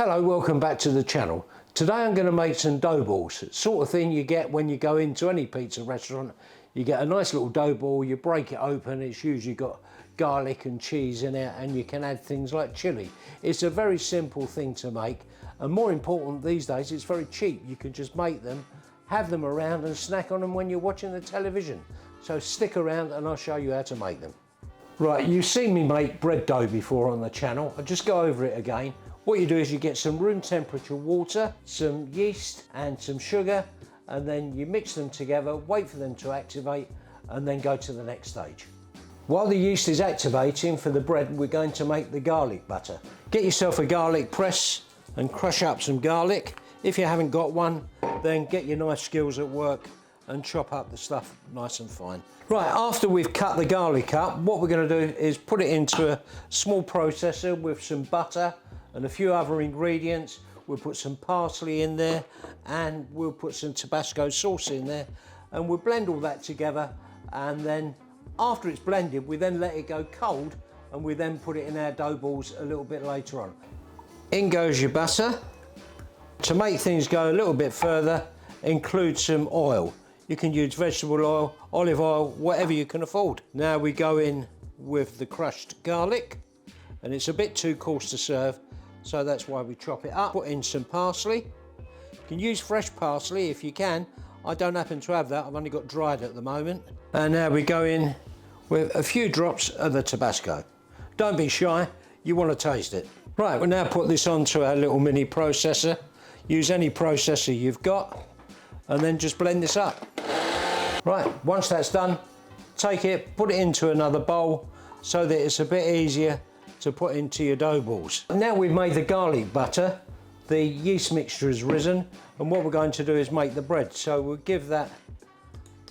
Hello, welcome back to the channel. Today I'm going to make some dough balls. Sort of thing you get when you go into any pizza restaurant. You get a nice little dough ball, you break it open, it's usually got garlic and cheese in it, and you can add things like chili. It's a very simple thing to make, and more important these days, it's very cheap. You can just make them, have them around and snack on them when you're watching the television. So stick around and I'll show you how to make them. Right, you've seen me make bread dough before on the channel. I'll just go over it again. What you do is you get some room temperature water, some yeast and some sugar, and then you mix them together, wait for them to activate, and then go to the next stage. While the yeast is activating for the bread, we're going to make the garlic butter. Get yourself a garlic press and crush up some garlic. If you haven't got one, then get your knife skills at work and chop up the stuff nice and fine. Right, after we've cut the garlic up, what we're going to do is put it into a small processor with some butter and a few other ingredients. We'll put some parsley in there and we'll put some Tabasco sauce in there, and we'll blend all that together, and then after it's blended we then let it go cold, and we then put it in our dough balls a little bit later on. In goes your butter. To make things go a little bit further, include some oil. You can use vegetable oil, olive oil, whatever you can afford. Now we go in with the crushed garlic, and it's a bit too coarse to serve, so that's why we chop it up. Put in some parsley. You can use fresh parsley if you can. I don't happen to have that, I've only got dried at the moment. And now we go in with a few drops of the Tabasco. Don't be shy, you want to taste it. Right, we'll now put this onto our little mini processor. Use any processor you've got, and then just blend this up. Right, once that's done, take it, put it into another bowl so that it's a bit easier to put into your dough balls. Now we've made the garlic butter, the yeast mixture has risen, and what we're going to do is make the bread. So we'll give that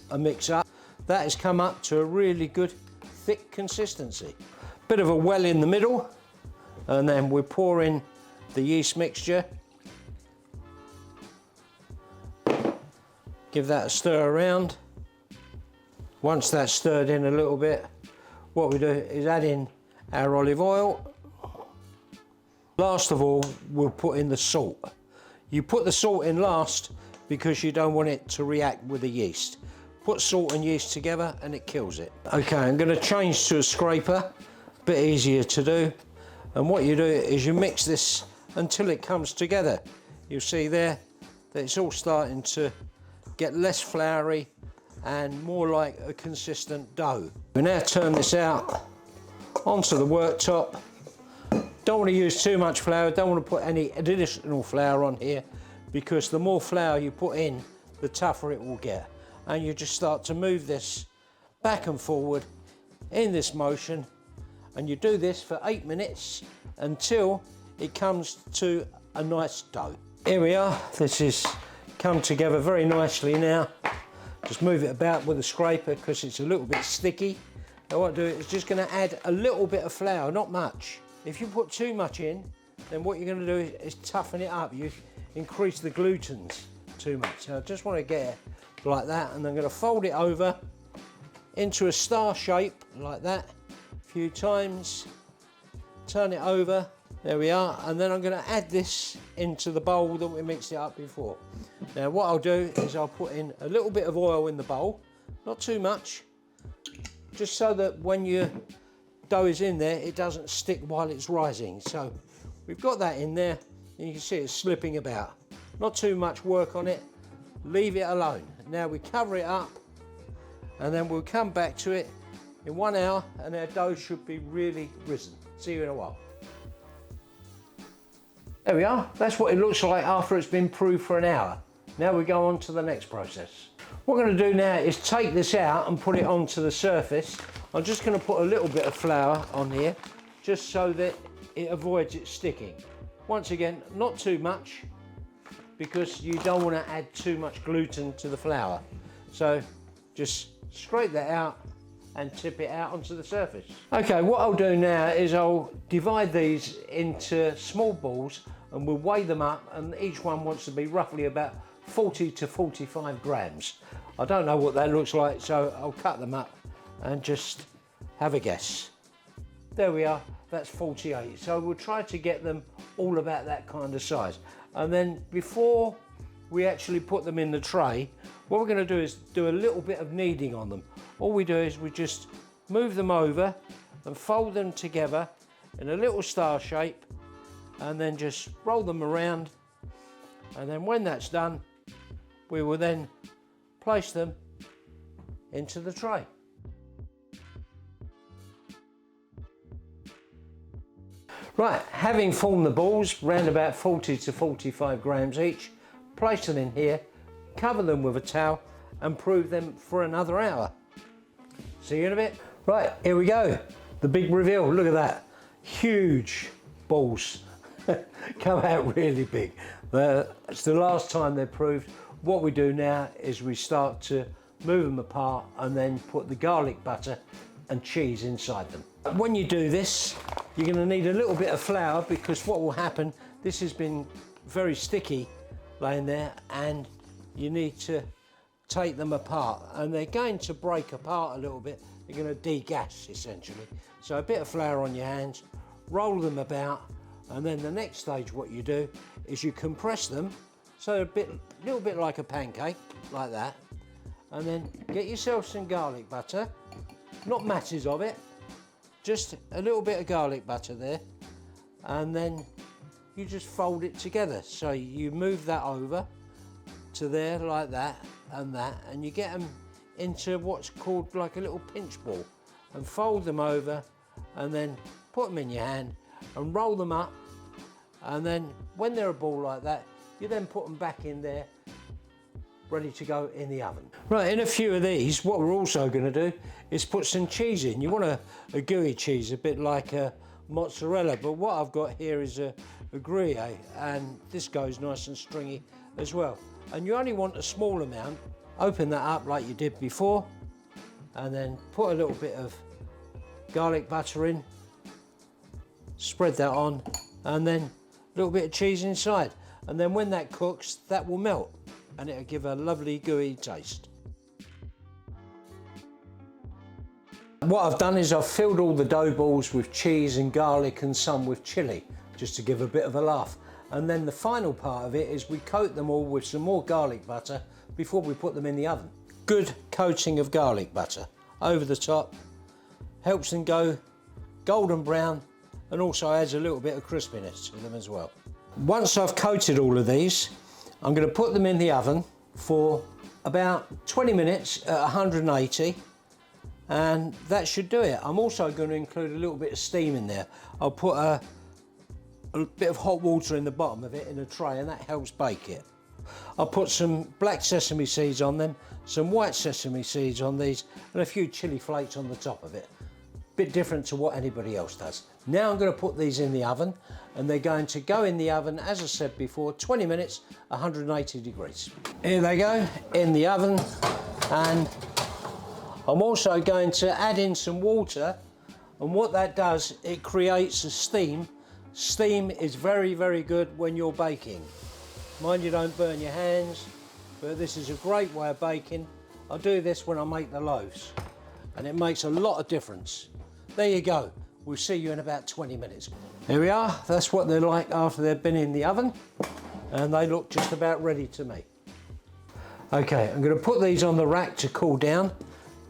a mix up. That has come up to a really good thick consistency. Bit of a well in the middle, and then we'll pour in the yeast mixture. Give that a stir around. Once that's stirred in a little bit, what we do is add in our olive oil. Last of all, we'll put in the salt. You put the salt in last because you don't want it to react with the yeast. Put salt and yeast together and it kills it. Okay, I'm going to change to a scraper, a bit easier to do. And what you do is you mix this until it comes together. You'll see there that it's all starting to get less floury and more like a consistent dough. We now turn this out onto the worktop. Don't want to use too much flour, don't want to put any additional flour on here, because the more flour you put in, the tougher it will get. And you just start to move this back and forward in this motion, and you do this for 8 minutes until it comes to a nice dough. Here we are, this is come together very nicely now. Just move it about with a scraper because it's a little bit sticky. Now what I do is just going to add a little bit of flour, not much. If you put too much in, then what you're going to do is toughen it up. You increase the glutens too much. So I just want to get it like that, and I'm going to fold it over into a star shape like that a few times. Turn it over. There we are, and then I'm going to add this into the bowl that we mixed it up before. Now what I'll do is I'll put in a little bit of oil in the bowl, not too much, just so that when your dough is in there, it doesn't stick while it's rising. So we've got that in there, and you can see it's slipping about. Not too much work on it, leave it alone. Now we cover it up, and then we'll come back to it in 1 hour, and our dough should be really risen. See you in a while. There we are, that's what it looks like after it's been brewed for an hour. Now we go on to the next process. What we're going to do now is take this out and put it onto the surface. I'm just going to put a little bit of flour on here, just so that it avoids it sticking. Once again, not too much, because you don't want to add too much gluten to the flour. So just scrape that out and tip it out onto the surface. Okay, what I'll do now is I'll divide these into small balls, and we'll weigh them up, and each one wants to be roughly about 40 to 45 grams. I don't know what that looks like, so I'll cut them up and just have a guess. There we are, that's 48. So we'll try to get them all about that kind of size. And then before we actually put them in the tray, what we're going to do is do a little bit of kneading on them. All we do is we just move them over and fold them together in a little star shape, and then just roll them around. And then when that's done, we will then place them into the tray. Right, having formed the balls, round about 40 to 45 grams each, place them in here, cover them with a towel and prove them for another hour. See you in a bit. Right, here we go. The big reveal, look at that. Huge balls. Come out really big. It's the last time they're proved. What we do now is we start to move them apart and then put the garlic butter and cheese inside them. When you do this, you're going to need a little bit of flour, because what will happen, this has been very sticky laying there, and you need to take them apart, and they're going to break apart a little bit. They're going to degas essentially. So a bit of flour on your hands, roll them about, and then the next stage what you do is you compress them so a little bit like a pancake, like that, and then get yourself some garlic butter, not masses of it, just a little bit of garlic butter there, and then you just fold it together. So you move that over to there like that, and you get them into what's called like a little pinch ball, and fold them over, and then put them in your hand and roll them up, and then when they're a ball like that, you then put them back in there, ready to go in the oven. Right, in a few of these, what we're also going to do is put some cheese in. You want a gooey cheese, a bit like a mozzarella, but what I've got here is a Gruyere, and this goes nice and stringy as well. And you only want a small amount. Open that up like you did before, and then put a little bit of garlic butter in, spread that on, and then a little bit of cheese inside. And then when that cooks, that will melt, and it'll give a lovely gooey taste. What I've done is I've filled all the dough balls with cheese and garlic and some with chilli, just to give a bit of a laugh. And then the final part of it is we coat them all with some more garlic butter before we put them in the oven. Good coating of garlic butter over the top helps them go golden brown, and also adds a little bit of crispiness to them as well. Once I've coated all of these, I'm going to put them in the oven for about 20 minutes at 180, and that should do it. I'm also going to include a little bit of steam in there. I'll put a bit of hot water in the bottom of it in a tray, and that helps bake it. I'll put some black sesame seeds on them, some white sesame seeds on these, and a few chili flakes on the top of it. Bit different to what anybody else does. Now I'm going to put these in the oven, and they're going to go in the oven, as I said before, 20 minutes, 180 degrees. Here they go in the oven, and I'm also going to add in some water, and what that does, it creates a steam. Steam is very, very good when you're baking. Mind you don't burn your hands, but this is a great way of baking. I do this when I make the loaves, and it makes a lot of difference. There you go. We'll see you in about 20 minutes. Here we are. That's what they're like after they've been in the oven, and they look just about ready to me. Okay, I'm going to put these on the rack to cool down.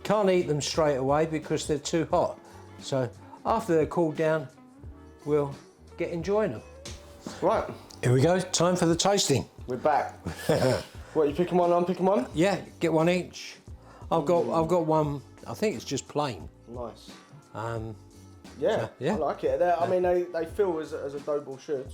Can't eat them straight away because they're too hot. So after they're cooled down, we'll get enjoying them. Right. Here we go. Time for the tasting. We're back. What, you picking one? I'm picking one? Yeah, get one each. I've got one. I think it's just plain. Nice. Yeah, so, yeah, I like it. I mean, they feel as a dough ball should.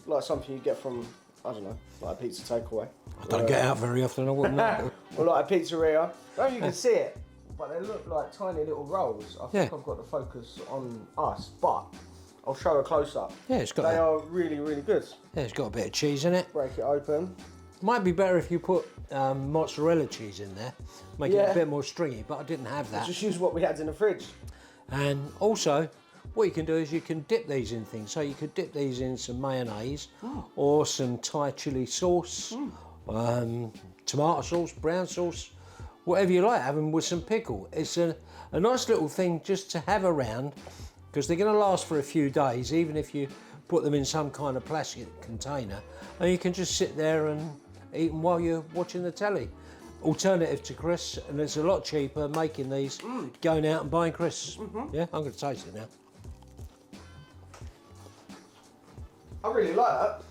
Like something you get from, I don't know, like a pizza takeaway. I don't get out very often, I wouldn't know. Or like a pizzeria. I don't know if you can see it, but they look like tiny little rolls. I think I've got the focus on us, but I'll show a close up. Yeah, it's got. They are really, really good. Yeah, it's got a bit of cheese in it. Break it open. Might be better if you put mozzarella cheese in there, make it a bit more stringy, but I didn't have that. Just use what we had in the fridge. And also, what you can do is you can dip these in things. So you could dip these in some mayonnaise or some Thai chili sauce, tomato sauce, brown sauce, whatever you like, have them with some pickle. It's a nice little thing just to have around because they're going to last for a few days, even if you put them in some kind of plastic container, and you can just sit there and eat them while you're watching the telly. Alternative to crisps, and it's a lot cheaper making these, going out and buying crisps. Yeah, I'm going to taste it now. I really like that.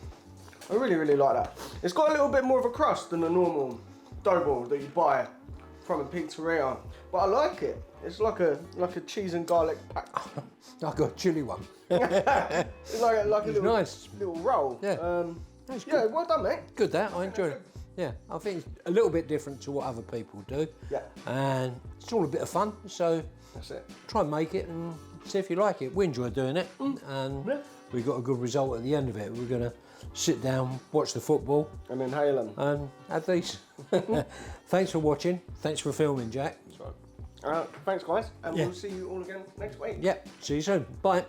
I really, really like that. It's got a little bit more of a crust than a normal dough ball that you buy from a pizzeria, but I like it. It's like a cheese and garlic pack. I got a chilli one. It's like a little, nice. little roll. Yeah. Yeah, well done, mate. Good that, I enjoyed it. Yeah, I think it's a little bit different to what other people do. Yeah. And it's all a bit of fun, so That's it. try and make it and see if you like it. We enjoy doing it, and we got a good result at the end of it. We're going to sit down, watch the football, And inhale them. and have these. Thanks for watching. Thanks for filming, Jack. That's right. Thanks, guys, and we'll see you all again next week. Yeah, see you soon. Bye.